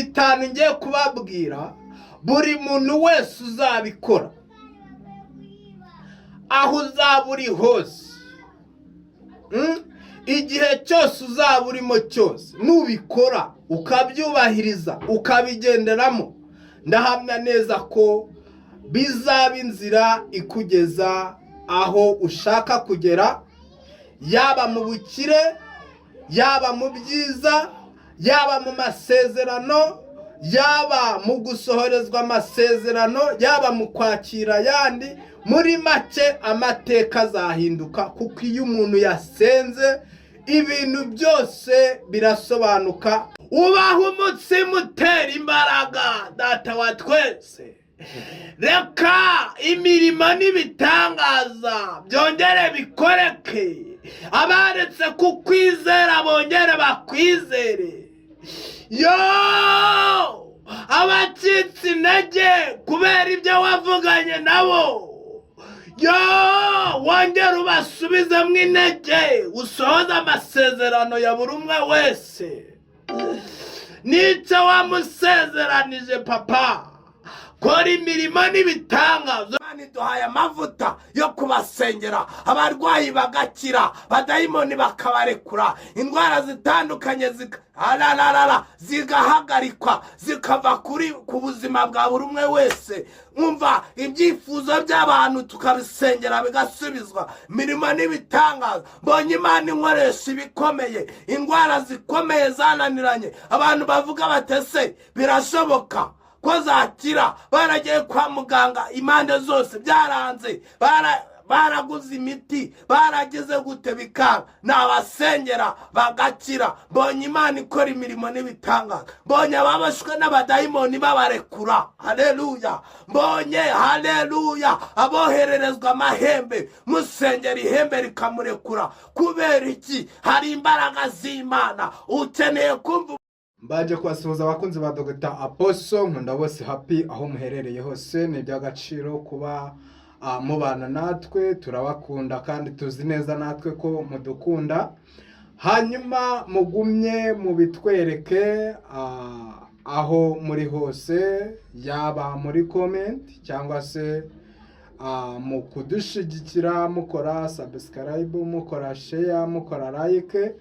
bitanu ngiye kubabwira buri muntu wese uzabikora aho uzaba uri hose, igihe cyose uzaba urimo cyose, nubikora ukabyubahiriza ukabigenderamo, ndahamya neza ko bizaba inzira ikugeza aho ushaka kugera, yaba mu bukire, yaba mu byiza, yaba mu masezerano, yaba mu gusohorezwa amasezerano, yaba mu kwakira ayandi. Muri make amateka azahinduka, kuko iyo umuntu yasenze ibintu byose birasobanuka. Ubaho umutsima utera imbaraga, data wa twese. Reka imirimo n'ibitangaza byongere bikoreke, abaretse kukwizera bongere bakwizere. Abacitse intege kubera ibyo wavuganye nabo, wongere ubasubizemo intege, usohoze amasezerano ya buri umwe wese. Nicyo wamusezeranije papa, kora imirimo n'ibitangaza. Imana iduhaye amavuta yo kubasengera, abarwayi bagakira, abadayimoni bakabarekura, indwara zitandukanye zigahagarikwa, zikava ku buzima bwa buri umwe wese. Umva ibyifuzo by'abantu tukabisengera bigasubizwa. Imirimo n'ibitangaza, mbonye Imana inkoresha ibikomeye, indwara zikomeye zananiranye, abantu bavuga batese birashoboka ko zakira, baragiye kwa muganga impande zose byaranze, baraguze imiti, barageze gute bikanga, nabasengera bagakira. Mbonye Imana ikora imirimo n'ibitangaza, mbonye ababashwe n'abadayimoni babarekura. Haleluya. Mbonye haleluya abohererezwa amahembe, musengera ihembe rikamurekura. Kubera iki? Hari imbaraga z'Imana. Ukeneye kumva. Mbaje kwasuhuza abakunzi ba Dr. Apostle nkunda bose happy aho muherereye hose. Ni by'agaciro kuba mubana natwe, turabakunda kandi tuzi neza natwe ko mudukunda. Hanyuma mugumye mubitwereke aho muri hose, yaba muri comment cyangwa se mu kudushigikira, mukora subscribe, mukora share, mukora like,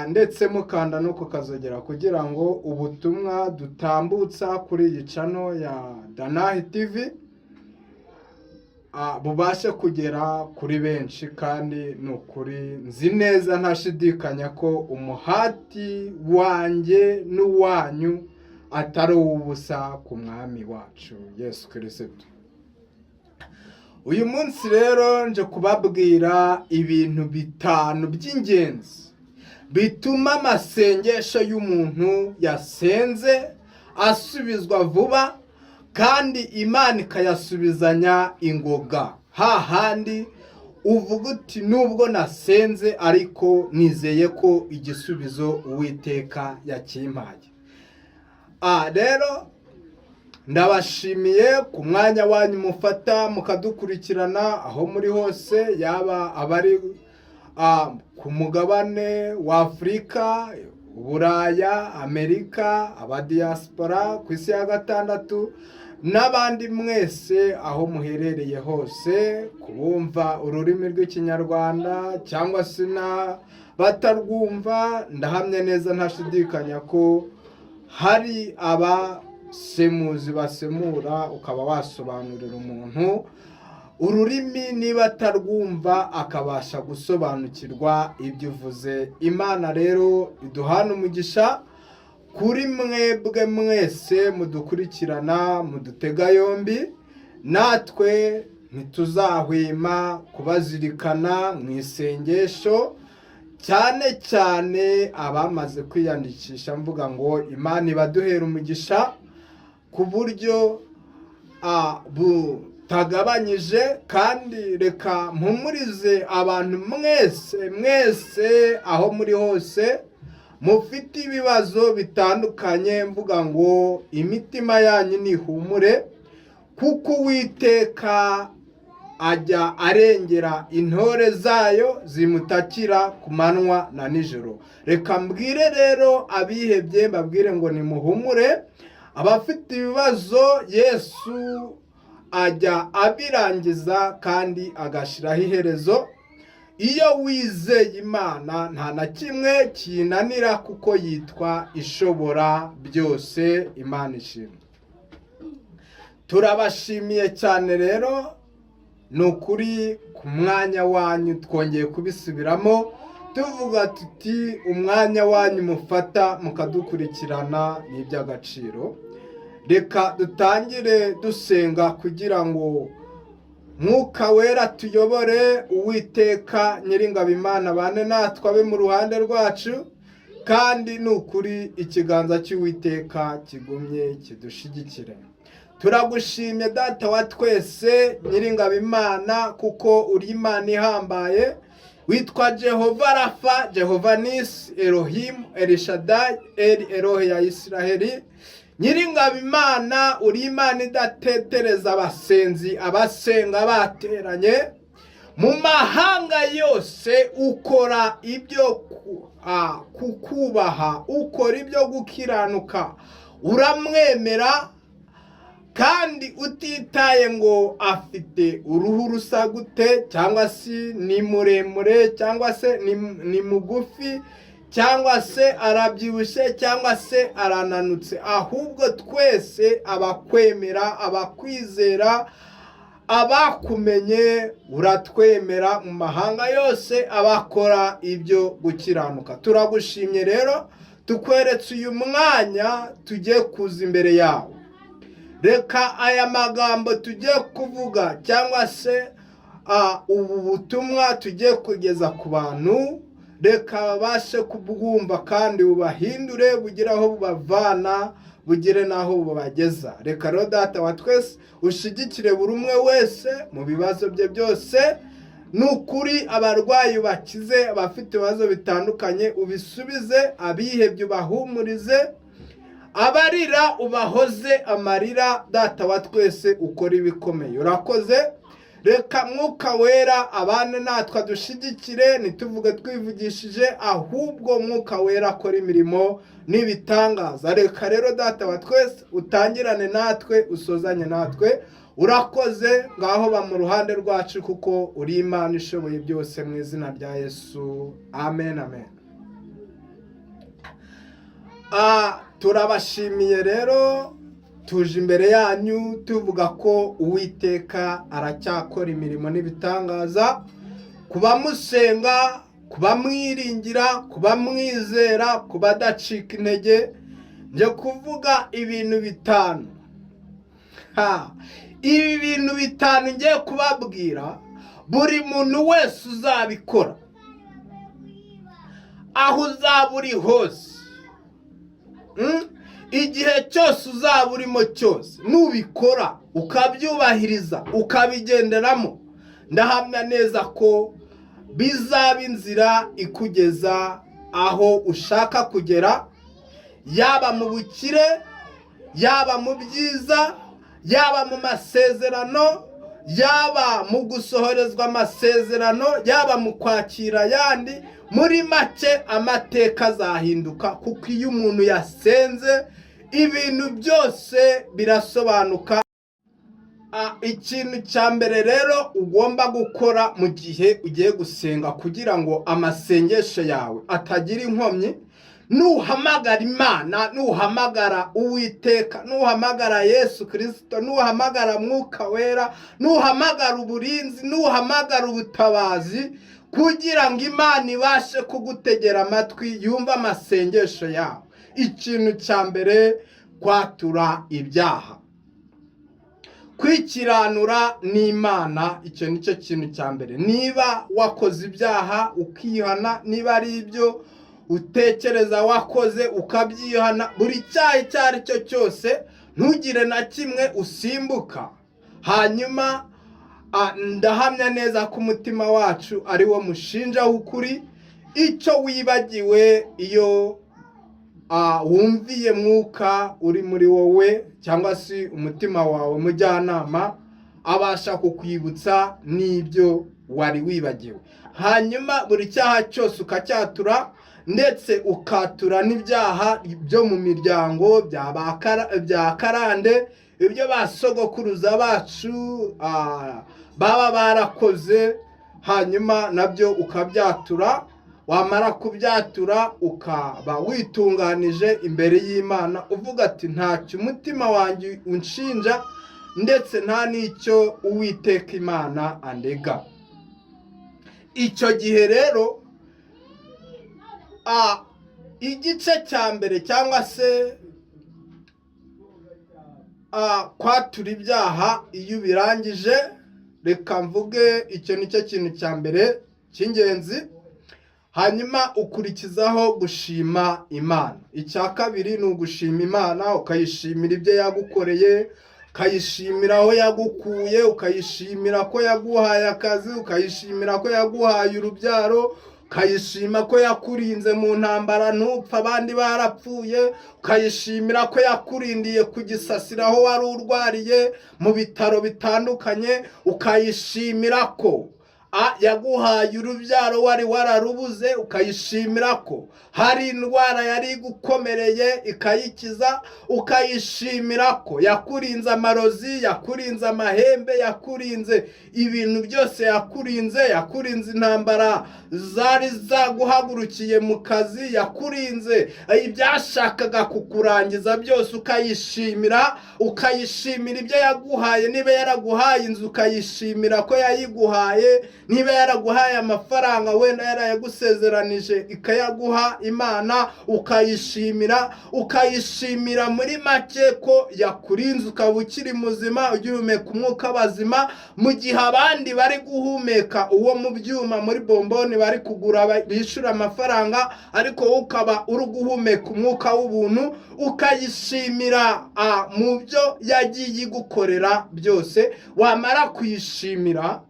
ndetse mukanda no kukazogera kugira ngo ubutumwa dutambutsa kuri iyi channel ya Danahi TV bubashe kugera kuri benshi. Kandi nukuri nzi neza ntashidikanya ko umuhati wanjye n'uwanyu atari ubusa ku mwami wacu Yesu Kristo. Uyu munsi rero nje kubabwira ibintu bitanu by'ingenzi bituma amasengesho y'umuntu yasenze asubizwa vuba, kandi Imana ikayasubizanya ingoga. Hahandi uvuga uti nubwo nasenze ariko nizeye ko igisubizo Uwiteka yakimpaye. Rero ndabashimiye ku mwanya wanyu mufata mukadukurikirana aho muri hose, yaba abari ku mugabane wa Afurika, Buraya, Amerika, abadiaspora ku isi ya gatandatu, n'abandi mwese aho muherereye hose, kubumva ururimi rw'ikinyarwanda cyangwa se batarwumva. Ndahamya neza ntashidikanya ko hari abasemuzi basemura, ukaba wasobanurira umuntu ururimi niba atarwumva akabasha gusobanukirwa ibyo uvuze. Imana rero iduhana umugisha kuri mwebwe mwese mudukurikirana, mudutega yombi. Natwe ntituzahwema kubazirikana mu isengesho, cyane cyane abamaze kwiyandikisha. Mvuga ngo Imana ibaduhera umugisha ku buryo tagabanyije. Kandi reka mpumurize abantu mwese aho muri hose mufite ibibazo bitandukanye, mvuga ngo imitima yanyu nihumure, kuko Uwiteka ajya arengera intore zayo zimutakira ku manywa na nijoro. Reka mbwire rero abihebye, mbabwire ngo nimuhumure. Abafite ibibazo Yesu ajya abirangiza kandi agashiraho iherezo. Iyo wizeye Imana nta na kimwe kinanira, kuko yitwa ishobora byose. Imana ishimwe. Turabashimiye cyane rero, ni ukuri ku mwanya wanyu twongeye kubisubiramo tuvuga tuti umwanya wanyu mufata mukadukurikirana ni iby'agaciro. Reka dutangire dusenga kugira ngo Mwuka Wera tuyobore. Uwiteka Nyiringabo Imana bane natwe, abe mu ruhande rwacu, kandi ni ukuri ikiganza cy'Uwiteka kigumye kidushigikire. Turagushimye Data wa twese Nyiringabo Imana, kuko uri Imana ihambaye. Witwa Jehova Rafa, Jehova Nisi, Elohim, Elishadai, Elohe ya Isiraheli. Nyiringabo Imana, uri Imana idatetereza abasenzi, abasenga bateranye mu mahanga yose. Ukora ibyo kukubaha, ukora ibyo gukiranuka, uramwemera, kandi utitaye ngo afite uruhu rusa gute, cyangwa se ni muremure, cyangwa se ni mugufi, cyangwa se arabyibushye, cyangwa se arananutse. Ahubwo twese abakwemera, abakwizera, abakumenye uratwemera mu mahanga yose, abakora ibyo gukiranuka. Turagushimye rero, tukweretse uyu mwanya tugiye kuza imbere yawe. Reka aya magambo tugiye kuvuga, cyangwa se ubu butumwa tugiye kugeza ku bantu, reka babashe kubwumva kandi bubahindure, bugire aho bubavana, bugire n'aho bubageza. Reka rero Data wa twese ushigikire buri umwe wese mu bibazo bye byose. Ni ukuri abarwayi ubakize, abafite ibibazo bitandukanye ubisubize, abihebye ubahumurize, abarira ubahoze amarira. Data wa twese ukora ibikomeye. Urakoze. Reka Mwuka Wera abane natwe, adushigikire, ntituvuge twivugishije, ahubwo Mwuka Wera akora imirimo n'ibitangaza. Reka rero Data wa twese utangirane natwe, usozanye natwe. Urakoze. Ngaho ba mu ruhande rwacu, kuko uri Imana ishoboye byose, mu izina rya Yesu. Amen, amen. Turabashimiye rero, tuje imbere yanyu tuvuga ko Uwiteka aracyakora imirimo n'ibitangaza, kuba musenga, kuba mwiringira, kuba mwizera, kuba adacika intege. Nje kuvuga ibintu bitanu. Ibi bintu bitanu ngiye kubabwira, buri muntu wese uzabikora, aho uzaba uri hose, igihe cyose uzaba urimo cyose, nubikora ukabyubahiriza ukabigenderamo, ndahamya neza ko bizaba inzira ikugeza aho ushaka kugera, yaba mu bukire, yaba mu byiza, yaba mu masezerano, yaba mu gusohorezwa amasezerano, yaba mu kwakira ayandi. Muri make amateka azahinduka, kuko iyo umuntu yasenze ibintu byose birasobanuka. Ikintu cya mbere rero ugomba gukora mu gihe ugiye gusenga, kugira ngo amasengesho yawe atagira inkomyi, nuhamagara Imana, nuhamagara Uwiteka, nuhamagara Yesu Kristo, nuhamagara Mwuka Wera, nuhamagara uburinzi, nuhamagara ubutabazi, kugira ngo Imana ibashe kugutegera amatwi, yumva amasengesho yawe. Ikintu cya mbere, kwatura ibyaha, kwikiranura n'Imana. Icyo nicyo kintu cya mbere. Niba wakoze ibyaha ukihana, niba ari ibyo utekereza wakoze ukabyihana, buri cyaha icyo ari cyo cyose, ntugire na kimwe usimbuka. Hanyuma ndahamya neza ko umutima wacu ari wo mushinja w'ukuri. Icyo wibagiwe iyo wumviye Mwuka uri muri wowe, cyangwa se umutima wawe mujyanama abasha kukwibutsa n'ibyo wari wibagiwe. Hanyuma buri cyaha cyose ukacyatura, ndetse ukatura n'ibyaha byo mu miryango bya karande, ibyo basogokuruza bacu baba barakoze, hanyuma nabyo ukabyatura. Wamara kubyatura ukaba witunganije imbere y'Imana, uvuga ati ntacyo umutima wanjye unshinja, ndetse nta n'icyo Uwiteka Imana andega. Icyo gihe rero igice cya mbere cyangwa se kwatura ibyaha iyo ubirangije, reka mvuge icyo nicyo kintu cya mbere cy'ingenzi. Hanyuma ukurikizaho gushima Imana. Icya kabiri ni ugushima Imana, ukayishimira ibyo yagukoreye, ukayishimira aho yagukuye, ukayishimira ko yaguhaye akazi, ukayishimira ko yaguhaye urubyaro, ukayishima ko yakurinze mu ntambara ntupfa abandi barapfuye, ukayishimira ko yakurindiye ku gisasiro aho wari urwariye mu bitaro bitandukanye, ukayishimira ko yaguhaye urubyaro wari wararubuze, ukayishimira ko hari indwara yari igukomereye ikayikiza, ukayishimira ko yakurinze amarozi, yakurinze amahembe, yakurinze ibintu byose, yakurinze intambara zari zaguhagurukiye mu kazi, yakurinze ibyashakaga kukurangiza byose, ukayishimira ibyo yaguhaye. Niba yaraguhaye inzu ukayishimira ko yayiguhaye, niba yaraguhaye amafaranga wenda yarayagusezeranije ikayaguha Imana, ukayishimira muri make ko yakurinze ukaba ukiri muzima, ugihumeka umwuka w'abazima, mu gihe abandi bari guhumeka uwo mu byuma muri bomboni bari kugura bishyura amafaranga, ariko wowe ukaba uri guhumeka umwuka w'ubuntu. Ukayishimira mu byo yagiye igukorera byose. Wamara kuyishimira,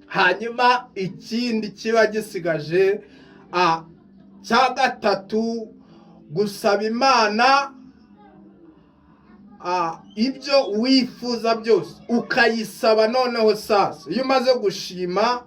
hanyuma ikindi kiba gisigaje cya gatatu, gusaba Imana ibyo wifuza byose, ukayisaba. Noneho sasa iyo umaze gushima,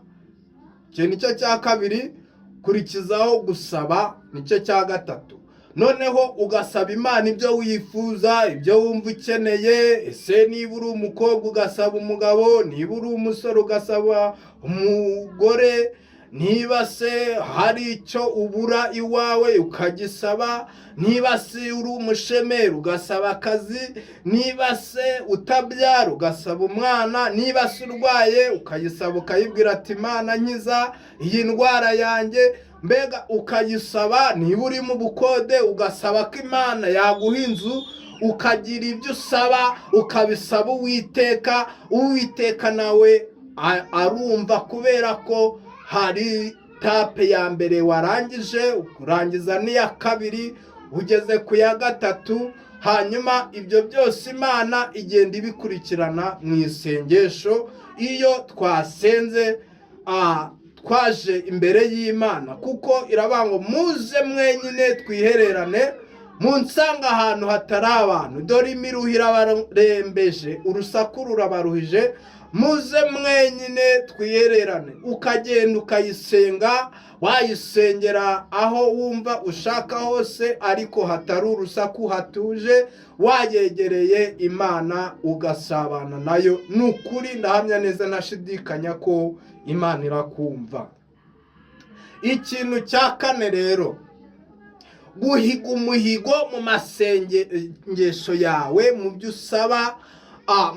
icyo nicyo cya kabiri, kurikizaho gusaba, nicyo cya gatatu. Noneho ugasaba Imana ibyo wifuza, ibyo wumva ukeneye. Ese niba uri umukobwa ugasaba umugabo, niba uri umusore ugasaba umugore, niba se hari icyo ubura iwawe ukagisaba, niba se uri umushomeri ugasaba akazi, niba se utabyara ugasaba umwana, niba se urwaye ukayisaba, ukayibwira ati Imana nkiza iyi ndwara yanjye, mbega ukayisaba. Niba uri mu bukode ugasaba ko Imana yaguha inzu, ukagira ibyo usaba, ukabisaba Uwiteka nawe arumva, kubera ko hari tape ya mbere warangije, urangiza n'iya kabiri, ugeze ku ya gatatu. Hanyuma ibyo byose Imana igenda ibikurikirana mu isengesho. Iyo twasenze twaje imbere y'Imana, kuko iravuga ngo muze mwenyine twihererane, munsanga ahantu hatari abantu, dore imiruho irabarembeje, urusaku rurabaruhije, muze mwenyine twihererane. Ukagenda ukayisenga, wayisengera aho wumva ushaka hose, ariko hatari urusaku, hatuje, wayegereye Imana ugasabana nayo. Nukuri ndahamya neza ntashidikanya ko Imana irakumva. Ikintu cya kane rero, guhiga umuhigo mu masengesho yawe, mu byo usaba,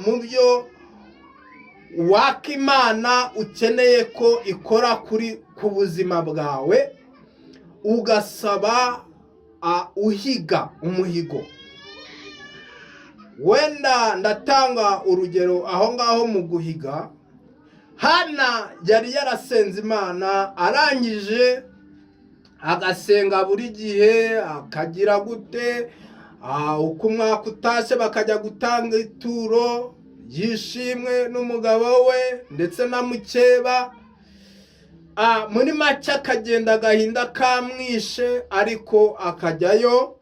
mu byo waka Imana ukeneye ko ikora ku buzima bwawe, ugasaba uhiga umuhigo. Wenda ndatanga urugero aho ngaho mu guhiga. Hana yari yarasenze Imana, arangije agasenga buri gihe, akagira gute, uko umwaka utashye bakajya gutanga ituro yishimwe n'umugabo we ndetse na mukeba. Muri make akagenda agahinda kamwishe, ariko akajyayo.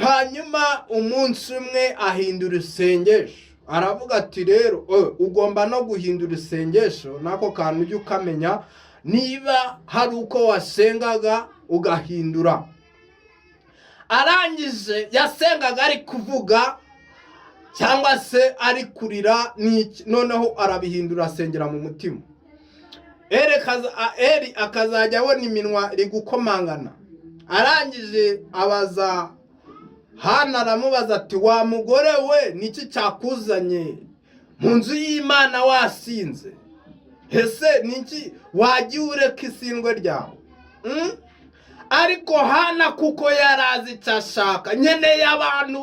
Hanyuma umunsi umwe ahindura isengesho, aravuga ati rero ugomba no guhindura isengesho, nako kantu ujye ukamenya, niba hari uko wasengaga ugahindura. Arangije yasengaga ari kuvuga cyangwa se ari kurira, noneho arabihindura asengera mu mutima. Eli akazajya abona iminwa iri gukomangana. Arangije abaza Hana, aramubaza ati wa mugore we, niki cyakuzanye mu nzu y'Imana wasinze? Ese niki wagiye ureka isindwe ryawe? Ariko Hana kuko yarazi icyo ashaka, nkeneye abantu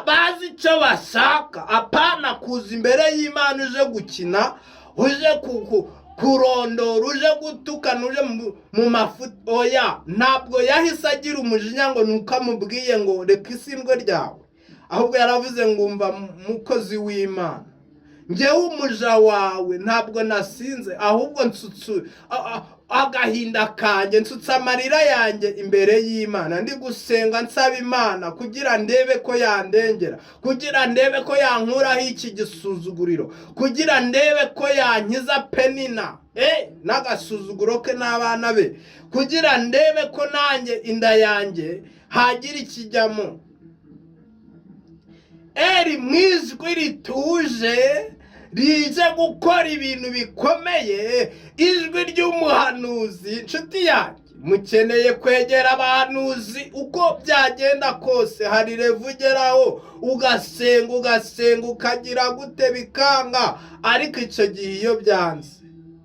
bazi icyo bashaka, apana kuza imbere y'Imana uje gukina, uje kurondora, uje gutukana, uje mu mafuti. Oya, ntabwo yahise agira umujinya ngo nuko amubwiye ngo reka isindwe ryawe, ahubwo yaravuze ngo umva mukozi w'Imana, njyewe umuja wawe ntabwo nasinze, ahubwo nsutsu agahinda kanjye, nsutse amarira yanjye imbere y'Imana, ndi gusenga nsaba Imana kugira ndebe ko yandengera, kugira ndebe ko yankuraho iki gisuzuguriro, kugira ndebe ko yankiza Penina n'agasuzuguro ke n'abana be, kugira ndebe ko nanjye inda yanjye hagira ikijyamo. Eli mu ijwi rituje rije gukora ibintu bikomeye, ijwi ry'umuhanuzi. Inshuti yanjye, mukeneye kwegera abahanuzi uko byagenda kose. Hari revu ugeraho ugasenga ukagira gute bikanga, ariko icyo gihe iyo byanze,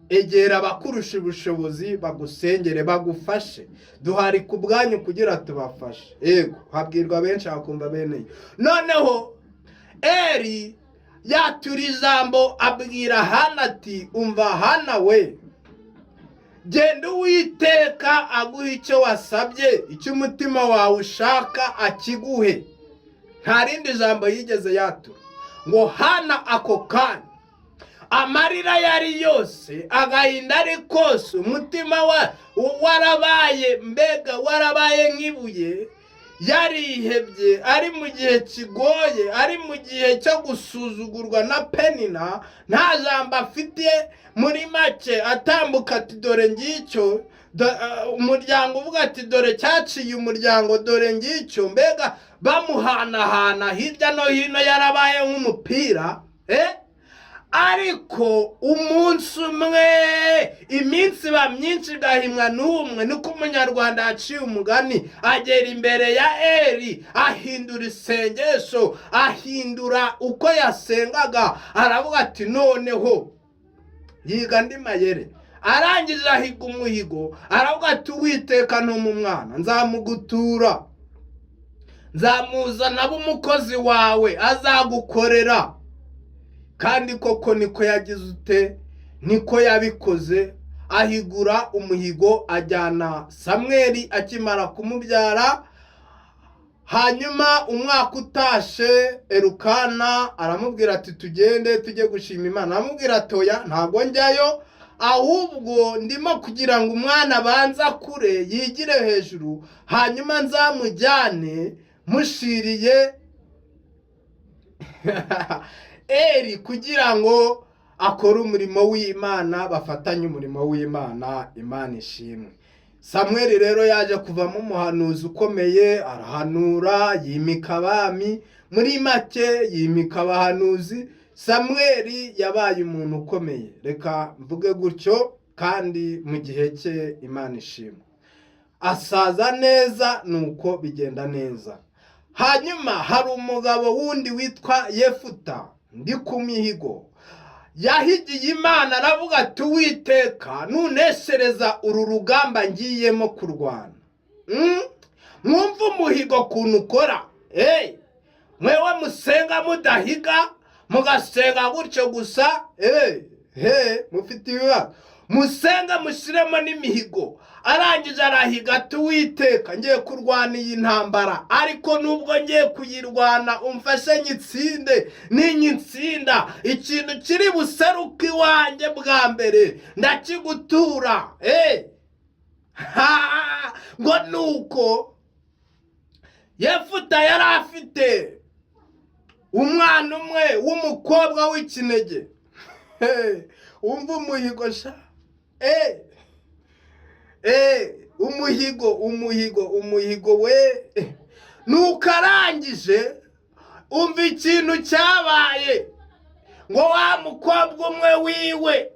egera abakurusha ubushobozi bagusengere, bagufashe. Duhari ku bwanyu kugira tubafashe. Yego, habwirwa benshi hakumva bene. Noneho Eli yatura ijambo abwira Hana ati umva Hana we, genda Uwiteka aguha icyo wasabye, icyo umutima wawe ushaka akiguhe. Nta rindi jambo yigeze yatura. Ngo Hana ako kanya amarira yari yose, agahinda ari kose, umutima warabaye nk'ibuye, yarihebye, ari mu gihe kigoye, ari mu gihe cyo gusuzugurwa na Penina, nta jambo afite. Muri make atambuka ati dore ngicyo, umuryango uvuga ati dore cyaciye umuryango, dore ngicyo, mbega bamuhanahana hirya no hino, yarabaye nk'umupira. Ariko umunsi umwe, iminsi iba myinshi igahimwa n'umwe, niko umunyarwanda yaciye umugani. Agera imbere ya Eli, ahindura isengesho, ahindura uko yasengaga. Aravuga ati noneho yiga andi mayere. Arangije ahiga umuhigo, aravuga ati Uwiteka ntuma umwana, nzamugutura, nzamuzana b'umukozi wawe azagukorera. Kandi koko niko yagize ute, niko yabikoze. Ahigura umuhigo, ajyana Samweli akimara kumubyara. Hanyuma umwaka utashe, Elukana aramubwira ati tugende tujye gushima Imana. Aramubwira ati oya, ntabwo njyayo, ahubwo ndimo kugira ngo umwana abanza kure, yigire hejuru, hanyuma nzamujyane mushiriye Eli, kugira ngo akore umurimo w'Imana, bafatanye umurimo w'Imana. Imana ishimwe. Samweli rero yaje kuvamo umuhanuzi ukomeye, arahanura, yimika abami. Muri make yimika abahanuzi. Samweli yabaye umuntu ukomeye, reka mvuge gutyo, kandi mu gihe cye Imana ishimwe. Asaza neza, nuko bigenda neza. Hanyuma hari umugabo wundi witwa Yefuta, ndi ku mihigo, yahigiye Imana, aravuga ati Uwiteka nuneshereza uru rugamba ngiyemo kurwana. Mwumva umuhigo kuntu ukora. Mwewe musenga mudahiga, mugasenga gutyo gusa, mufite ibibazo. Musenga mushyiremo n'imihigo. Arangije arahiga ati Uwiteka ngiye kurwana iyi ntambara, ariko nubwo ngiye kuyirwana umfashe nyitsinde. Ninyitsinda, ikintu kiri buseruka iwanjye bwa mbere ndakigutura. Ngo nuko Yefuta yari afite umwana umwe w'umukobwa w'ikinege. Umva umuhigo sha. Umuhigo we. Nuko arangije umva ikintu cyabaye, ngo wa mukobwa umwe wiwe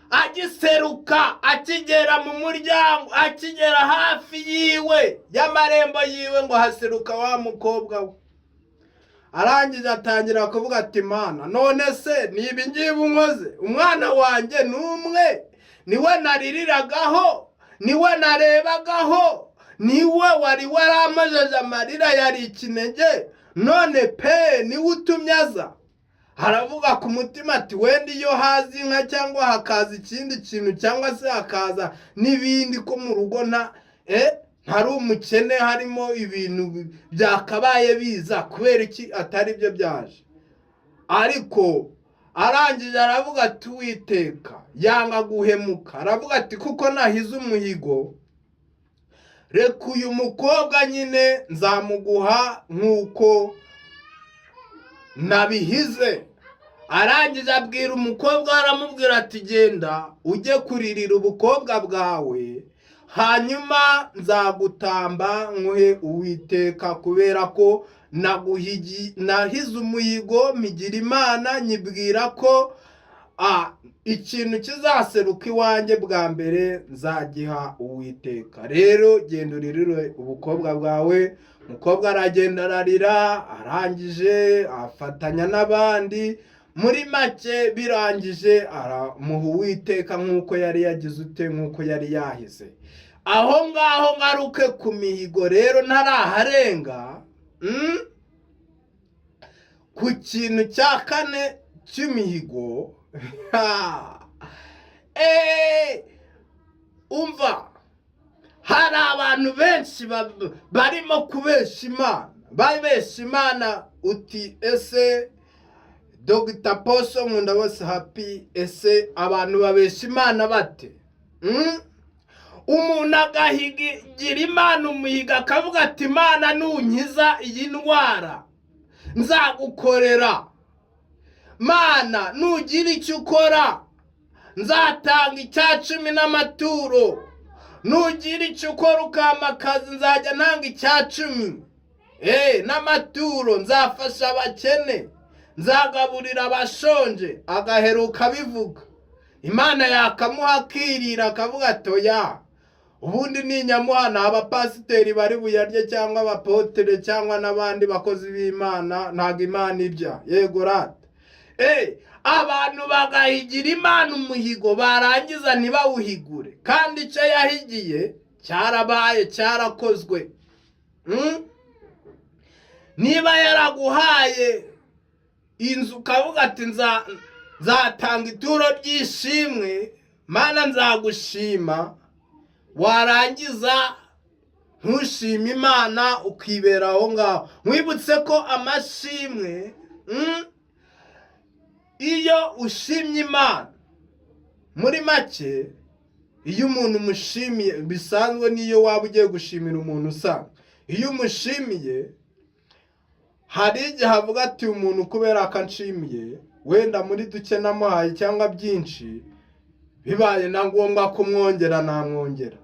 agiseruka, akigera mu muryango, akigera hafi yiwe y'amarembo yiwe, ngo haseruka wa mukobwa we. Arangije atangira kuvuga ati Mana, none se niba ngiye unkoze, umwana wanjye n'umwe, niwe naririragaho, niwe narebagaho, niwe wari waramajeje amarira, yari ikinege, none pe niwe utumye aza. Haravuga ku mutima ati wenda iyo hazi inka cyangwa hakaza ikindi kintu cyangwa se hakaza n'ibindi ko mu rugo ntari umukene, harimo ibintu byakabaye biza, kubera iki atari byo byaje. Ariko arangije aravuga ati Uwiteka yanga guhemuka, aravuga ati kuko nahize umuhigo, reka uyu mukobwa nyine nzamuguha nk'uko nabihize. Arangije abwira umukobwa, aramubwira ati genda ujye kuririra ubukobwa bwawe, hanyuma nzagutamba nkuhe Uwiteka, kubera ko nahize umuhigo, migira Imana, nyibwira ko ikintu kizaseruka iwanjye bwa mbere nzagiha Uwiteka. Rero genda uririre ubukobwa bwawe. Umukobwa aragenda ararira, arangije afatanya n'abandi, muri make birangije aramuha Uwiteka nk'uko yari yagize nk'uko yari yahize. Aho ngaho ngaruke ku mihigo rero ntaraharenga, ku kintu cya kane cy'imihigo. Umva, hari abantu benshi barimo kubesha Imana, babesha Imana. Uti ese Dr. Poso nkunda bose happy, ese abantu babesha Imana bate? Umuntu agahigira Imana umuhiga, akavuga ati Imana nunkiza iyi ndwara nzagukorera, Mana nugira icyo ukora nzatanga icya10 n'amaturo, nugira icyo ukora ukamakazi nzajya ntanga icya10 n'amaturo, nzafasha abakene, nzagaburira abashonje. Agaheruka bivuga, Imana yakamuha akirira, akavuga ati oya, ubundi ni nyamuhana abapasiteri bari buyarye, cyangwa abapotere, cyangwa n'abandi bakozi b'Imana, ntago Imana ibya. Yego rata. Abantu bagahigira Imana umuhigo, barangiza ntibawuhigure, kandi icyo yahigiye cyarabaye, cyarakozwe. Niba yaraguhaye inzu ukavuga ati nzatanga ituro ry'ishimwe, Mana nzagushima, warangiza ntushime Imana ukibera aho ngaho. Mwibutse ko amashimwe, iyo ushimye Imana, muri make iyo umuntu umushimiye, bisanzwe niyo waba ugiye gushimira umuntu usanzwe, iyo umushimiye hari igihe havuga ati umuntu kubera akanshimiye, wenda muri duke namuhaye cyangwa byinshi, bibaye na ngombwa kumwongera namwongera.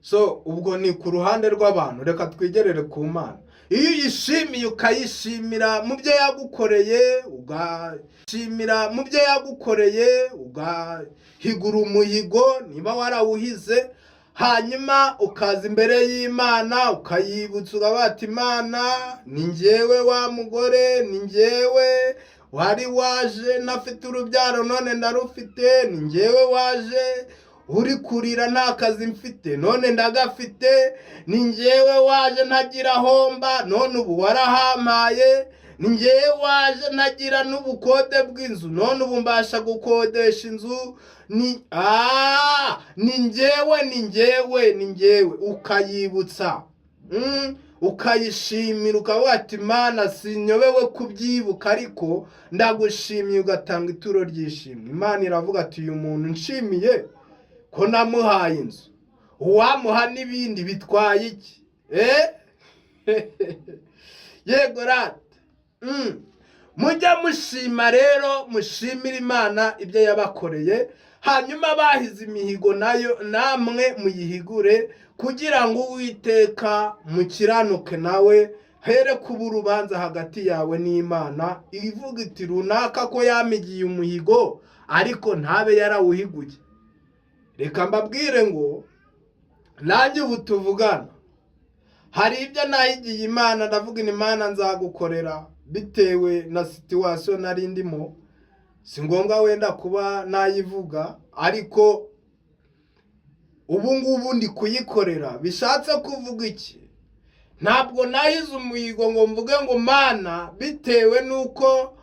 So ubwo ni ku ruhande rw'abantu, reka twigerere ku Mana. Iyo uyishimiye ukayishimira mu byo yagukoreye, ugashimira mu byo yagukoreye, ugahigura umuhigo niba warawuhize, hanyuma ukaza imbere y'Imana ukayibutsa, ukavuga ati Imana ni njyewe wa mugore, ni njyewe wari waje nafite urubyaro none ndarufite, ni njyewe waje uri kurira nta kazi mfite none ndagafite, ni njyewe waje ntagira homba none ubu warahampaye, ni njyewe waje ntagira n'ubukode bw'inzu none ubu mbasha gukodesha inzu, ni njyewe ukayibutsa, ukayishimira, ukavuga ati Imana sinyobewe kubyibuka, ariko ndagushimiye, ugatanga ituro ry'ishimwe. Imana iravuga ati uyu muntu nshimiye ko namuhaye inzu, uwamuha n'ibindi bitwaye iki? Yego rata. mujya mushima rero, mushimira Imana ibyo yabakoreye, hanyuma bahize imihigo nayo namwe muyihigure, kugira ngo Uwiteka mukiranuke nawe here kuba urubanza hagati yawe n'Imana ivuga iti runaka ko yamigiye umuhigo ariko ntabe yarawuhiguye. Reka mbabwire ngo nanjye ubu tuvugana hari ibyo nahigiye Imana, ndavuga ni Imana nzagukorera bitewe na situation nari ndimo, si ngombwa wenda kuba nayivuga, ariko ubu ngubu ndi kuyikorera. Bishatse kuvuga iki? Ntabwo nahize umuhigo ngo mvuge ngo Mana bitewe nuko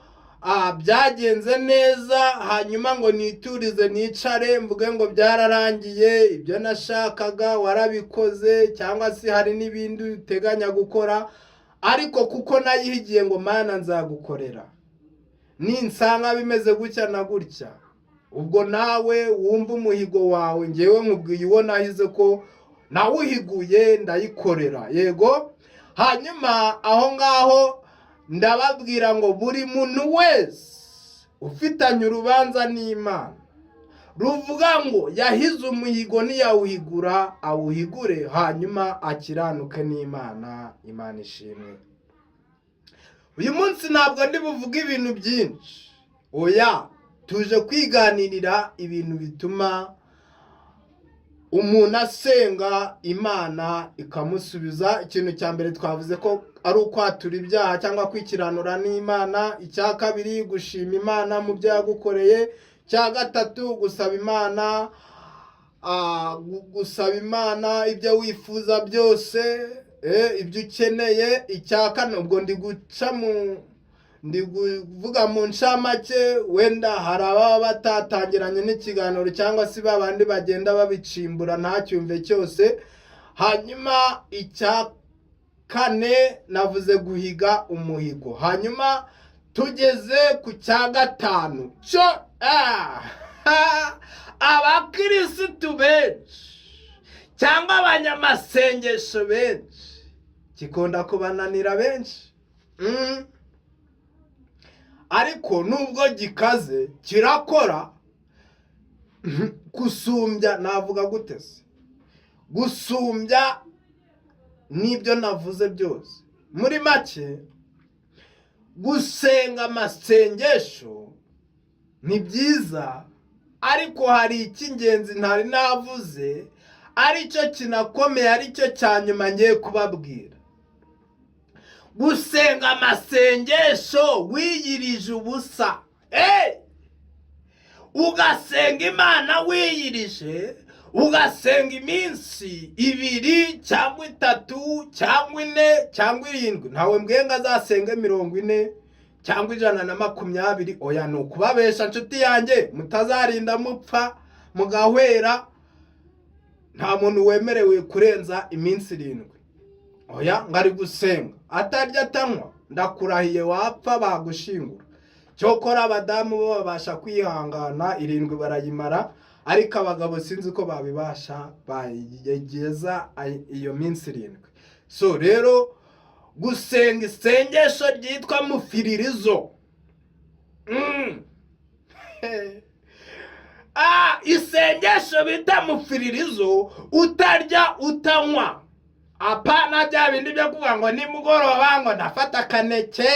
byagenze neza hanyuma ngo niturize nicare mvuge ngo byararangiye, ibyo nashakaga warabikoze, cyangwa se hari n'ibindi uteganya gukora, ariko kuko nayihigiye ngo Mana nzagukorera, ninsanga bimeze gutya na gutya, ubwo nawe wumva umuhigo wawe ngewe nkubwiye uwo nahize ko nawuhiguye ndayikorera. Yego, hanyuma aho ngaho ndababwira ngo buri muntu wese ufitanye urubanza n'Imana ruvuga ngo yahize umuhigo ntiyawuhigura, awuhigure hanyuma akiranuke n'Imana. Imana ishimwe. Uyu munsi ntabwo ndi buvuge ibintu byinshi, oya, tuje kwiganirira ibintu bituma umuntu asenga Imana ikamusubiza. Ikintu cya mbere twavuze ko ari ukwatura ibyaha cyangwa kwikiranura n'Imana. Icya kabiri gushima Imana mu byo yagukoreye. Icya gatatu gusaba Imana ibyo wifuza byose, ibyo ukeneye. Icya kane, ubwo ndi kuvuga mu ncamake, wenda hari ababa batatangiranye n'ikiganiro cyangwa se babandi bagenda babicimbura ntacyumve cyose. Hanyuma icya kane navuze guhiga umuhigo. Hanyuma tugeze ku cya gatanu cyo abakirisitu benshi cyangwa abanyamasengesho benshi kikunda kubananira benshi, ariko nubwo gikaze kirakora gusumbya. Navuga gute se? Gusumbya n'ibyo navuze byose. Muri make, gusenga amasengesho ni byiza, ariko hari icy'ingenzi ntari navuze, aricyo kinakomeye, aricyo cya nyuma ngiye kubabwira. Gusenga amasengesho wiyirije ubusa, ugasenga Imana wiyirije, ugasenga iminsi 2 cyangwa 3 cyangwa 4 cyangwa 7. Ntawe mbwenga azasenge 40 cyangwa 120. Oya, ni ukubabesha nshuti yanjye, mutazarinda mupfa mugahwera. Nta muntu wemerewe kurenza iminsi 7. Oya, ngari gusenga atarya atanywa, ndakurahiye wapfa bagushingura. Cyokora abadamu bo babasha kwihangana 7 barayimara, ariko abagabo sinzi ko babibasha bayigeza iyo minsi 7. So rero gusenga isengesho ryitwa mufiririzo, isengesho bita mufiririzo, utarya utanywa. Apana bya bindi byo kuvuga ngo nimugoroba ngo ndafata kaneke,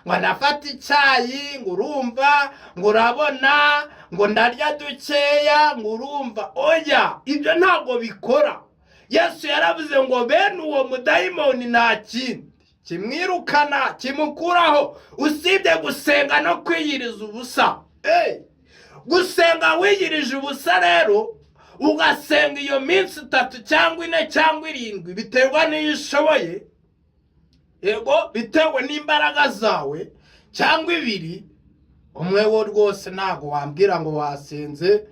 ngo ndafata icyayi, ngo urumva, ngo urabona, ngo ndarya dukeya, ngo urumva. Oya, ibyo ntabwo bikora. Yesu yaravuze ngo bene uwo mudayimoni nta kindi kimwirukana, kimukuraho, usibye gusenga no kwiyiriza ubusa. Gusenga wiyirije ubusa rero, ugasenga iyo minsi 3 cyangwa 4 cyangwa 7, biterwa n'iyo ushoboye. Yego, bitewe n'imbaraga zawe, cyangwa 2. Umwe wo rwose ntago wambwira ngo wasenze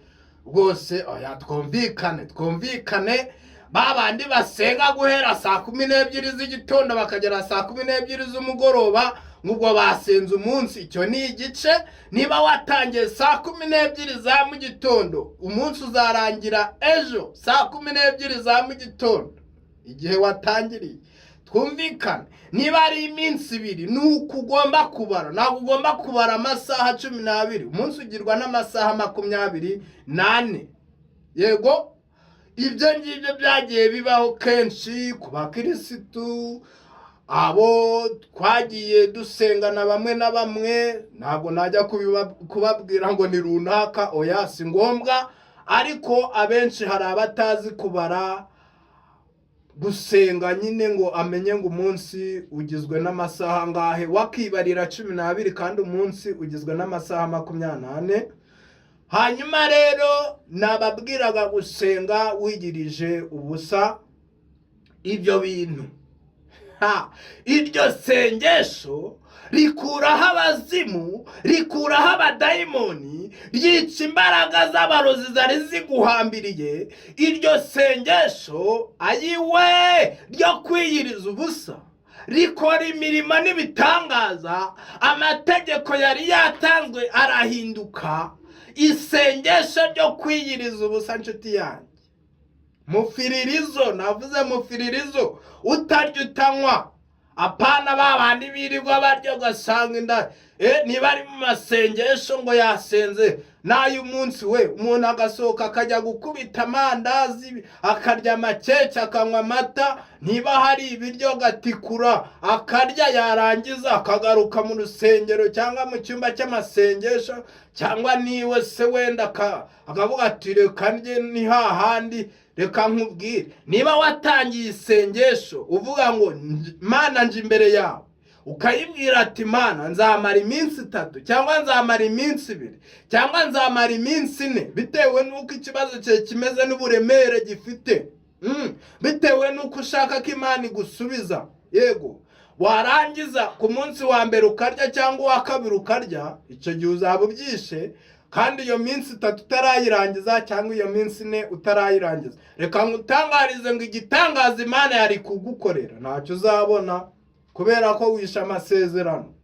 rwose. Oya, twumvikane. Babandi basenga guhera saa 12 z'igitondo bakagera saa 12 z'umugoroba, ngubwo basenze umunsi. Icyo ni igice. Niba watangiye saa 12 za mu gitondo, umunsi uzarangira ejo saa 12 za mu gitondo, igihe watangiriye. twumvikane, niba ari iminsi ibiri ni uko ugomba kubara, ntabwo ugomba kubara amasaha 12, umunsi ugirwa n'amasaha 24. Yego, ibyo ngibyo byagiye bibaho kenshi ku bakirisitu, abo twagiye dusengana bamwe na bamwe. Ntabwo najya kubabwira ngo ni runaka, oya si ngombwa, ariko abenshi hari abatazi kubara gusenga nyine ngo amenye ngo umunsi ugizwe n'amasaha angahe, wakibarira 12 kandi umunsi ugizwe n'amasaha 24. Hanyuma rero nababwiraga gusenga wigirije ubusa ibyo bintu. Iryo sengesho rikuraho abazimu, rikuraho abadayimoni, ryica imbaraga z'abarozi zari ziguhambiriye. Iryo sengesho ayiwe ryo kwiyiriza ubusa rikora imirimo n'ibitangaza. Amategeko yari yatanzwe arahinduka. Isengesho ryo kwiyiriza ubusa, nshuti yanjye, mufiririzo, navuze mufiririzo, utarya utanywa, apana babandi birirwa barya ugasanga inda. Niba ari mu masengesho ngo yasenze n'ayo umunsi we, umuntu agasohoka akajya gukubita amandazi, akarya amakeke, akanywa amata, niba hari ibiryo gatikura akarya, yarangiza akagaruka mu rusengero cyangwa mu cyumba cy'amasengesho, cyangwa niwe se wenda akavuga ati reka ndye ni hahandi. Reka nkubwire, niba watangiye isengesho uvuga ngo Mana nje imbere yawe, ukayibwira ati Mana nzamara iminsi 3 cyangwa nzamara iminsi 2 cyangwa nzamara iminsi 4, bitewe nuko ikibazo cye kimeze n'uburemere gifite, bitewe nuko ushaka ko Imana igusubiza. Yego, warangiza ku munsi wa mbere ukarya cyangwa wa kabiri ukarya, icyo gihe uzaba ubyishe, kandi iyo minsi 3 utarayirangiza cyangwa iyo minsi 4 utarayirangiza. Reka ngutangarize ngo igitangaza Imana yari kugukorera ntacyo uzabona, kubera ko wisha amasezerano.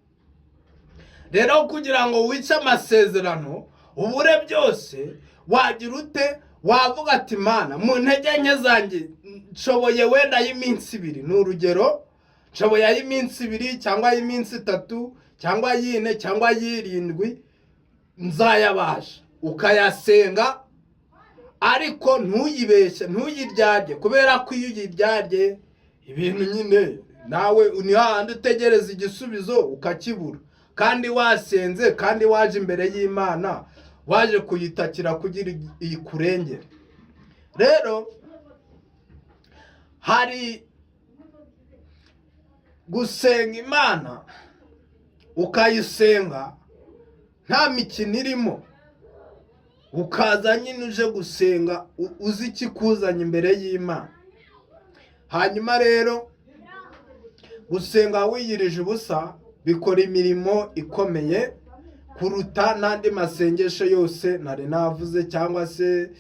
Rero kugira ngo wice amasezerano ubure byose, wagira ute? Wavuga ati Mana mu ntege nke zanjye nshoboye wenda y'iminsi 2, ni urugero, nshoboye y'iminsi 2 cyangwa y'iminsi 3 cyangwa 4 cyangwa 7, nzayabasha. Ukayasenga, ariko ntuyibeshye, ntuyiryarye, kubera ko iyo uyiryarye ibintu nyine nawe ni hahandi utegereza igisubizo ukakibura, kandi wasenze, kandi waje imbere y'Imana, waje kuyitakira kugira ikurengere. Rero hari gusenga Imana ukayisenga nta mikino irimo, ukaza nyine uje gusenga uzi ikikuzanye imbere y'Imana. Hanyuma rero gusenga wiyirije ubusa bikora imirimo ikomeye kuruta n'andi masengesho yose nari navuze, cyangwa se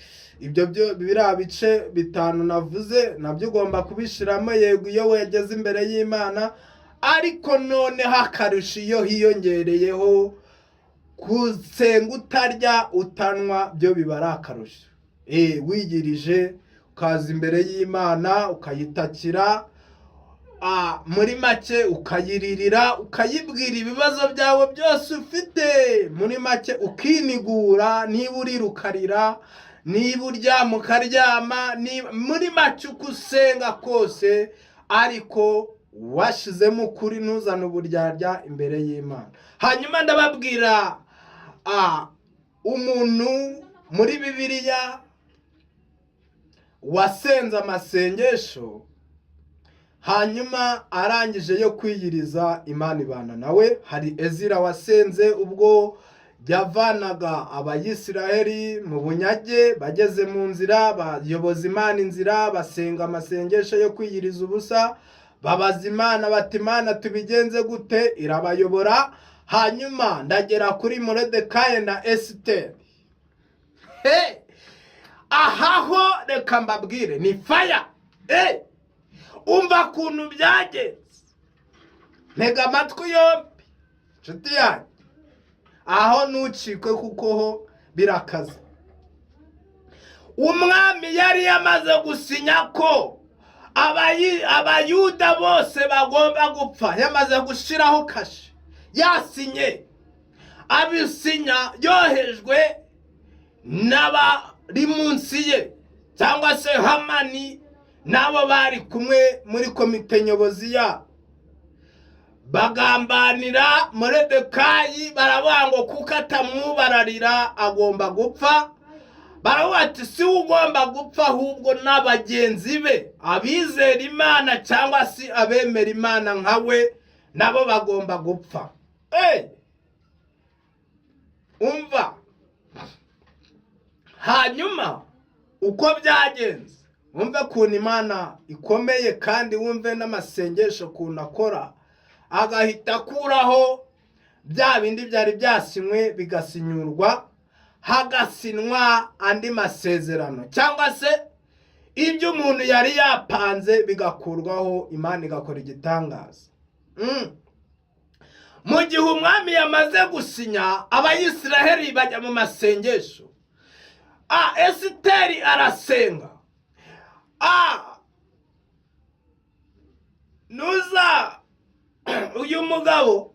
ibyo biriya bice 5 navuze nabyo ugomba kubishiramo. Yego, iyo wegeze imbere y'Imana, ariko noneho akarusho iyo hiyongereyeho gusenga utarya utanywa, byo biba ari akarusho. Wigirije ukaza imbere y'Imana ukayitakira, muri make ukayiririra, ukayibwira ibibazo byawe byose ufite, muri make ukinigura, niba urira ukarira, niba uryama ukaryama, muri make uko usenga kose, ariko washizemo ukuri, ntuzane uburyarya imbere y'Imana. Hanyuma ndababwira umuntu muri Bibiliya wasenze amasengesho, hanyuma arangije yo kwiyiriza, Imana ibana nawe. Hari Ezira wasenze ubwo yavanaga Abayisiraheli mu bunyage, bageze mu nzira, bayoboza Imana inzira, basenga amasengesho yo kwiyiriza ubusa, babaza Imana bati Imana tubigenze gute? Irabayobora. Hanyuma ndagera kuri Moridekayi na Esiteri. Ahaho reka mbabwire ni faya. Umva kuntu byagenze, ntega amatwi yombi nshuti yanjye, aho ntucikwe kuko ho birakaze. Umwami yari yamaze gusinya ko abayuda bose bagomba gupfa. Yamaze gushiraho kashe, yasinye, abisinya yohejwe n'abari munsi ye cyangwa se Hamani n'abo bari kumwe muri komite nyobozi yabo. Bagambanira Moridekayi, baravuga ngo kuko atamwubararira agomba gupfa. Baravuga ati si ugomba gupfa ahubwo n'abagenzi be, abizera Imana cyangwa se abemera Imana nkawe, nabo bagomba gupfa. Umva, hanyuma uko byagenze, wumve kuntu Imana ikomeye kandi wumve n'amasengesho kuntu akora, agahita akuraho bya bindi byari byasinywe bigasinyurwa, hagasinwa andi masezerano cyangwa se ibyo umuntu yari yapanze bigakurwaho. Imana igakora igitangaza. Mu gihe umwami yamaze gusinya, abayisiraheli bajya mu masengesho. Esiteri arasenga. Nuza uyu mugabo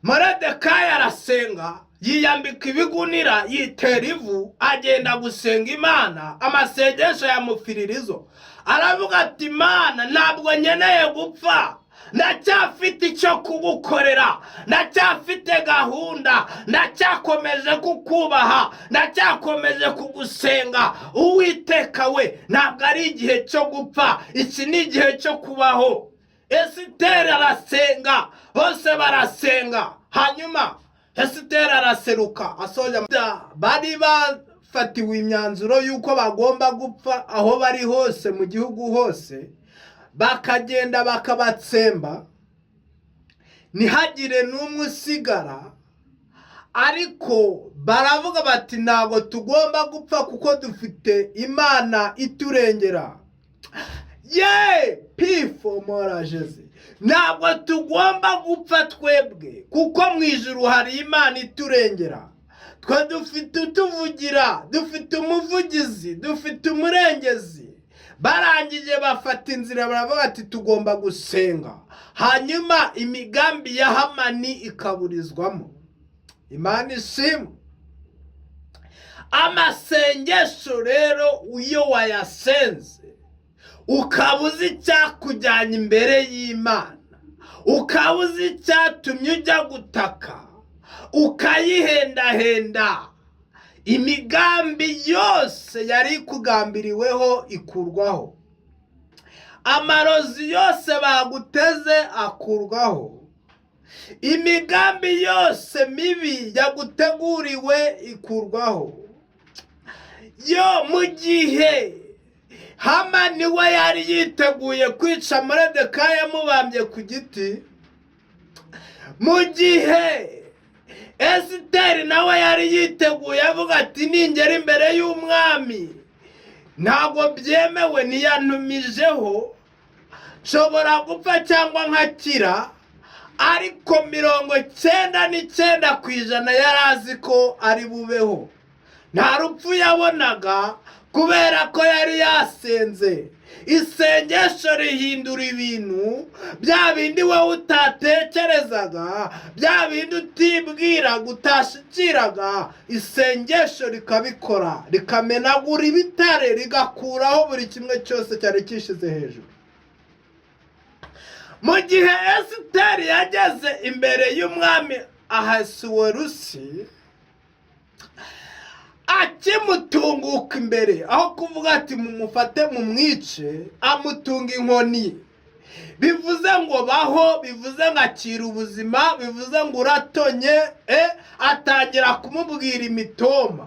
Moridekayi arasenga, yiyambika ibigunira, yitera ivu, agenda gusenga Imana. Amasengesho yamufiririzo, aravuga ati Imana, ntabwo nkeneye gupfa, ndacyafite icyo kugukorera, ndacyafite gahunda, ndacyakomeje kukubaha, ndacyakomeje kugusenga. Uwiteka we, ntabwo ari igihe cyo gupfa, iki ni igihe cyo kubaho. Esiteri arasenga, bose barasenga. Hanyuma Esiteri araseruka, asoje. Bari bafatiwe imyanzuro yuko bagomba gupfa aho bari hose mu gihugu hose, bakagenda bakabatsemba, ntihagire n'umwe usigara. Ariko baravuga bati ntabwo tugomba gupfa kuko dufite Imana iturengera. Pifo morajeze, ntabwo tugomba gupfa twebwe kuko mu ijuru hari Imana iturengera. Twe dufite utuvugira, dufite umuvugizi, dufite umurengezi. Barangije bafata inzira, baravuga ati tugomba gusenga. Hanyuma imigambi ya Hamani ikaburizwamo. Imana ishimwe. Amasengesho rero iyo wayasenze, ukabuza icyakujyanye imbere y'Imana, ukabuza icyatumye ujya gutaka, ukayihendahenda, imigambi yose yari kugambiriweho ikurwaho. Amarozi yose baguteze akurwaho. Imigambi yose mibi yaguteguriwe ikurwaho. Mu gihe Hamani we yari yiteguye kwica Moridekayi yamubambye ku giti, mu gihe Esiteri nawe yari yiteguye avuga ati ningera imbere y'umwami ntabwo byemewe, niyantumijeho, nshobora gupfa cyangwa nkakira. Ariko 99% yari azi ko ari bubeho. Nta rupfu yabonaga kubera ko yari yasenze. Isengesho rihindura ibintu, bya bindi wowe utatekerezaga, bya bindi utibwira gutashikiraga, isengesho rikabikora, rikamenagura ibitare, rigakuraho buri kimwe cyose cyari kishize hejuru. Mu gihe Esiteri yageze imbere y'umwami Ahasuwerusi, akimutunguka imbere, aho kuvuga ati mumufate mumwice, amutunga inkoni. Bivuze ngo baho, bivuze ngo akira ubuzima, bivuze ngo uratonye. Atangira kumubwira imitoma.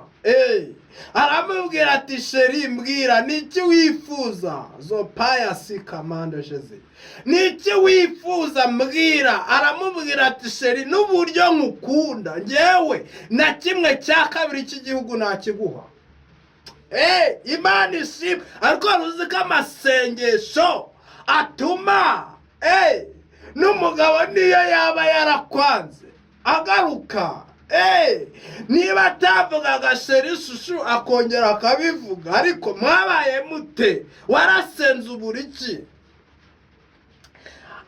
Aramubwira ati sheri, mbwira niki wifuza? Zopayasi kamande jeze, niki wifuza mbwira? Aramubwira ati sheri, n'uburyo nkukunda ngewe na kimwe cya kabiri cy'igihugu nakiguha. Imana ishimwe. Ariko ruzi ko amasengesho atuma n'umugabo niyo yaba yarakwanze agaruka. niba atavugaga sheri shushu akongera akabivuga, ariko mwabaye mute? warasenze uburiki.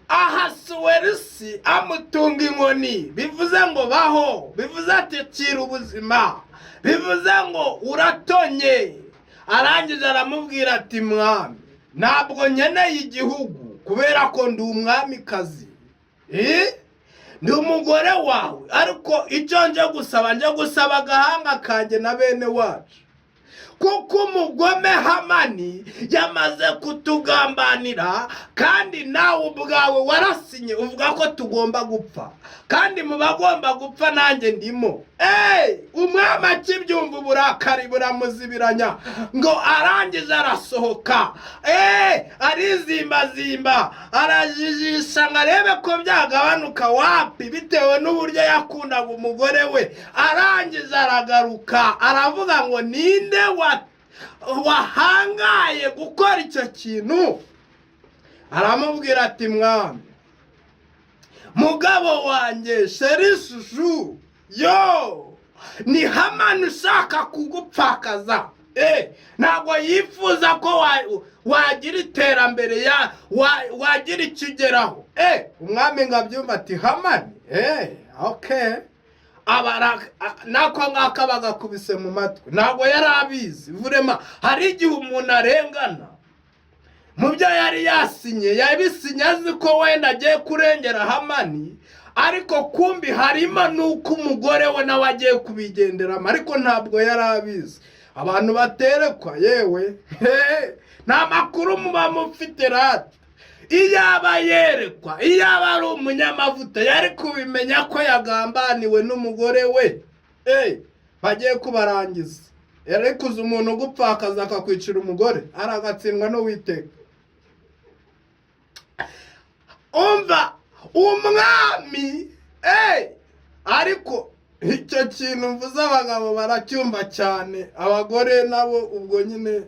Ahasuwerusi amutunga inkoni, bivuze ngo baho, bivuze ati cira ubuzima, bivuze ngo uratonye. Arangije aramubwira ati mwami, ntabwo nkeneye igihugu kubera ko ndi umwamikazi, ndi umugore wawe, ariko icyo nje gusaba agahanga kanjye na bene wacu, kuko umugome Hamani yamaze kutugambanira, kandi nawe ubwawe warasinye uvuga ko tugomba gupfa, kandi mu bagomba gupfa nanjye ndimo. Umwami akibyumva uburakari buramuzibiranya, ngo arangije arasohoka, arizimbazimba, arajijisha ngo arebe ko byagabanuka. Wapi, bitewe n'uburyo yakundaga umugore we. Arangije aragaruka aravuga ngo ninde wahangaye gukora icyo kintu? Aramubwira ati mwami, mugabo wanjye sheri shushu, ni Hamani ushaka kugupfakaza. Ntabwo yifuza ko wagira iterambere, wagira icyo ugeraho. Umwami ngo abyumva ati Hamani, nako ngako bagakubise mu matwi, ntabwo yari abizi. Vurema hari igihe umuntu arengana mu byo yari yasinye, yabisinye azi ko wenda agiye kurengera Hamani, ariko kumbi harimo nuko umugore we nawe agiye kubigenderamo, ariko ntabwo yari abizi. Abantu baterekwa yewe nta makuru muba mufite rata. Iyaba yerekwa, iyaba ari umunyamavuta, yari kubimenya ko yagambaniwe n'umugore we. Bagiye kubarangiza. Yari kuza umuntu gupfakaza akakwicira umugore, aragatsindwa n'Uwiteka. Umva umwami, ariko icyo kintu mvuze abagabo baracyumva cyane, abagore nabo ubwo nyine,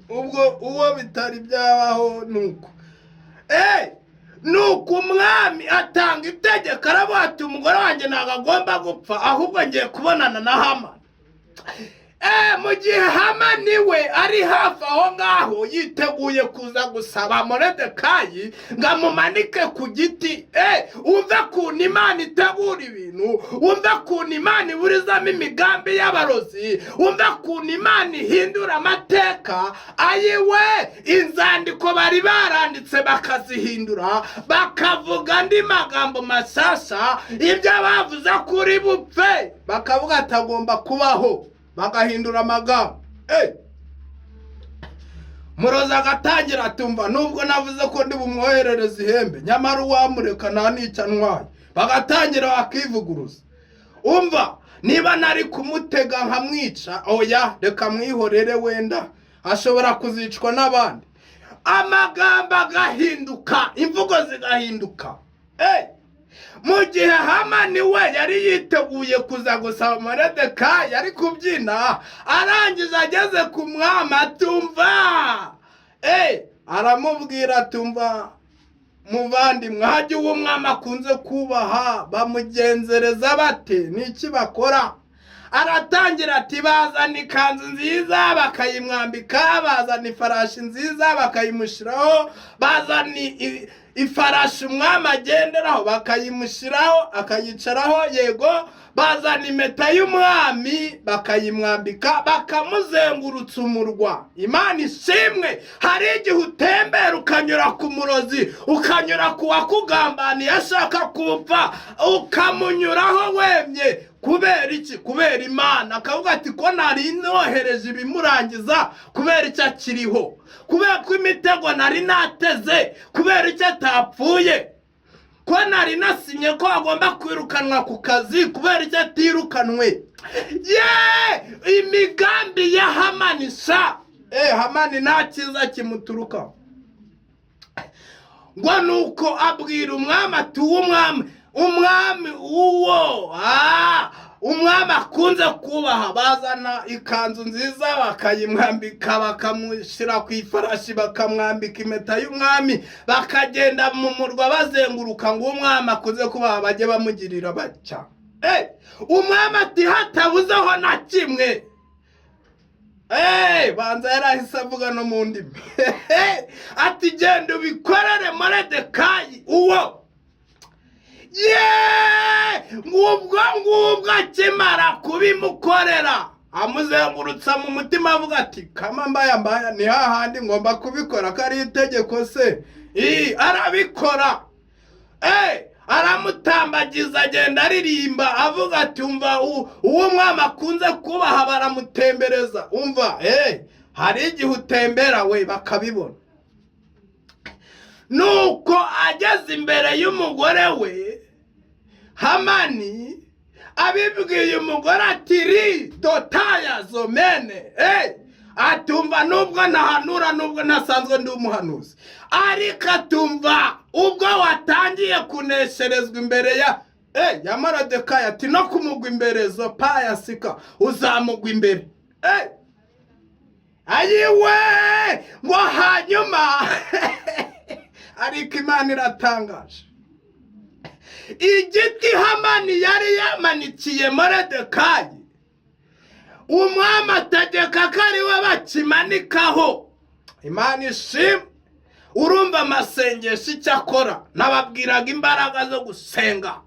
ubwo uwo bitari byabaho nuko. Nuko umwami atanga itegeko, aravuga ati umugore wanjye ntabwo agomba gupfa, ahubwo ngiye kubonana na Hamani. Mu gihe Hamani we ari hafi aho ngaho yiteguye kuza gusaba Moridekayi ngo amumanike ku giti. Umve kuntu Imana itegura ibintu, umve kuntu Imana iburizamo imigambi y'abarozi, umve kuntu Imana ihindura amateka. Ayiwe, inzandiko bari baranditse bakazihindura, bakavuga andi magambo mashyashya, ibyo bavuze kuri bupfe bakavuga atagomba kubaho, bagahindura amagambo. Murozi agatangira atumva, nubwo navuze ko ndi bumwoherereza ihembe, nyamara uwamureka nta nica ntwaye. Bagatangira bakivuguruza. Umva, niba nari kumutega nkamwica, oya reka mwihorere, wenda ashobora kuzicwa n'abandi. Amagambo agahinduka, imvugo zigahinduka. Mu gihe Hamani we yari yiteguye kuza gusaba Moridekayi, yari kubyina, arangije ageze ku mwami atumva. Aramubwira atumva, muvandimwe, hajya uwo mwami akunze kubaha bamugenzereza bate, niki bakora? Aratangira ati bazana ikanzu nziza bakayimwambika, bazana ifarashi nziza bakayimushyiraho, bazana ifarashi umwami agenderaho bakayimushyiraho akayicaraho, yego, bazana impeta y'umwami bakayimwambika, bakamuzengurutsa umurwa. Imana ishimwe. Hari igihe utembera ukanyura ku murozi, ukanyura ku wakugambaniye ashaka kupfa, ukamunyuraho wemye. Kubera iki? Kubera Imana. Akavuga ati ko nari nohereje ibimurangiza, kubera icyo akiriho, kubera ko imitego nari nateze, kubera icyo atapfuye, ko nari nasinye ko agomba kwirukanwa ku kazi, kubera icyo atirukanwe. Imigambi ya Hamani sha, Hamani nta cyiza kimuturuka. Ngo nuko abwira umwami ati umwami uwo umwami akunze kubaha, bazana ikanzu nziza bakayimwambika, bakamushyira ku ifarashi, bakamwambika impeta y'umwami, bakagenda mu murwa bazenguruka, ngo umwami akunze kubaha bajye bamugirira batya. umwami ati hatabuzeho na kimwe. Banza yarahise avuga no mu ndimi. Ati genda ubikorere Moridekayi uwo. Ngubwo akimara kubimukorera amuzengurutsa mu mutima avuga ati kama mbaya ni hahandi ngomba kubikora ko ari itegeko se. Arabikora. Aramutambagiza agenda aririmba avuga ati umva uwo mwami akunze kubaha baramutembereza. Umva hari igihe utembera we bakabibona. Nuko ageze imbere y'umugore we Hamani abibwiye umugore ati ri dotaya zomene. Atumva nubwo nahanura nubwo nasanzwe ndi umuhanuzi, ariko atumva ubwo watangiye kunesherezwa imbere ya Moridekayi ati no kumugwa imbere Zopaya sika uzamugwa imbere. Ayiwe ngo hanyuma ariko Imana iratangaje. Igiti Hamani yari yamanikiye Moridekayi umwami ategeka ko ari we bakimanikaho. Imana ishimwe. Urumva amasengesho icyo akora. Nababwiraga imbaraga zo gusenga,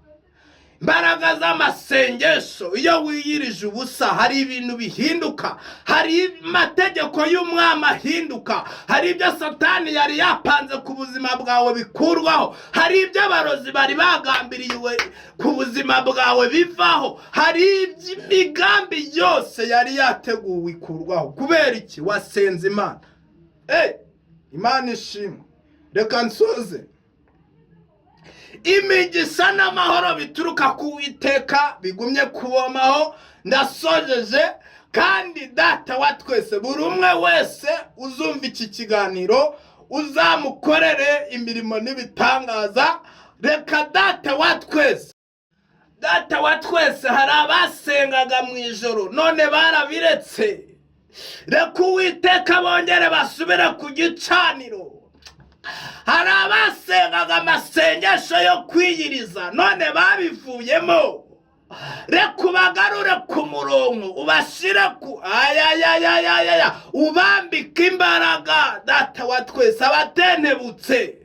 imbaraga z'amasengesho. Iyo wiyirije ubusa hari ibintu bihinduka, hari amategeko y'umwami ahinduka, hari ibyo Satani yari yapanze ku buzima bwawe bikurwaho, hari ibyo abarozi bari bagambiriwe ku buzima bwawe bivaho, hari imigambi yose yari yateguwe ikurwaho. Kubera iki? Wasenze Imana. Imana ishimwe. Reka nsoze. Imigisha n'amahoro bituruka ku Uwiteka bigumye kubomaho. Ndasojeje. Kandi Data wa twese, buri umwe wese uzumva iki kiganiro uzamukorere imirimo n'ibitangaza. Reka Data wa twese hari abasengaga mu ijoro none barabiretse. Reka Uwiteka bongere basubire ku gicaniro. Hari abasengaga amasengesho yo kwiyiriza none babivuyemo. Reka ubagarure ku murongo, ubashire ku ubambike imbaraga. Data wa twese abatentebutse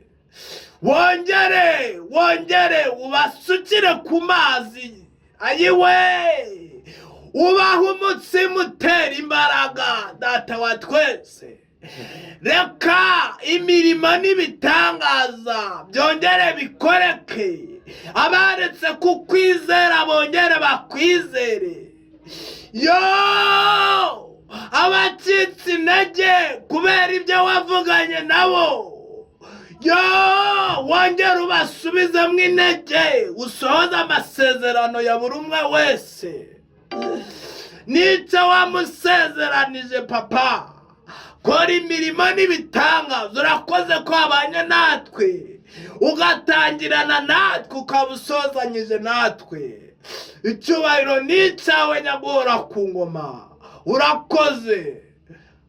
wongere ubasukire ku mazi. Ayiwe ubaha umutsima utera imbaraga. Data wa twese reka imirimo n'ibitangaza byongere bikoreke. Abaretse kukwizera bongere bakwizere. Abacitse intege kubera ibyo wavuganye nabo, wongere ubasubizemo intege, usohoze amasezerano ya buri umwe wese. Nicyo wamusezeranije papa. Kora imirimo n'ibitangaza. Urakoze ko wabanye natwe, ugatangirana natwe, ukabusozanyije natwe. Icyubahiro ni icyawe nyagora ku ngoma. Urakoze.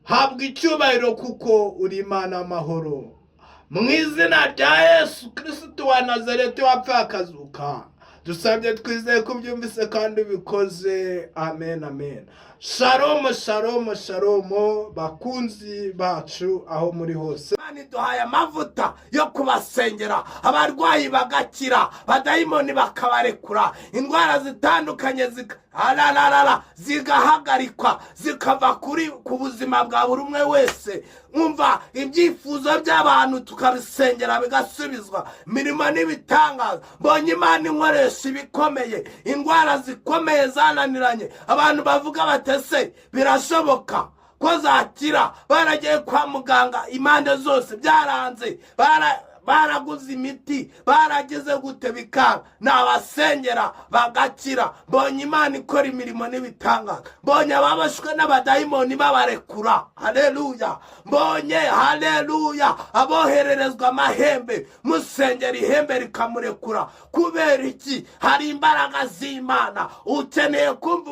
Habwa icyubahiro kuko uri Imana amahoro. Mu izina rya Yesu Kristo wa Nazareti wapfuye akazuka, dusabye twizeye ko byumvise kandi bikoze. Amen, amen. Shalom, shalom, shalom bakunzi bacu aho muri hose. Imana iduhaye amavuta yo kubasengera, abarwayi bagakira, badayimoni bakabarekura, indwara zitandukanye zigahagarikwa, zikava ku buzima bwa buri umwe wese. Umva ibyifuzo by'abantu tukabisengera bigasubizwa, imirimo n'ibitangaza. Mbonye Imana inkoresha ibikomeye, indwara zikomeye zananiranye. Abantu bavuga batese birashoboka ko zakira, baragiye kwa muganga impande zose byaranze, baraguze imiti, baragize gute bikanga. Nabasengera bagakira. Mbonye Imana ikora imirimo n'ibitangaza. Mbonye ababashwe n'abadayimoni babarekura. Haleluya. Mbonye haleluya abohererezwa amahembe, musengera ihembe rikamurekura. Kubera iki? Hari imbaraga z'Imana. Ukeneye kumva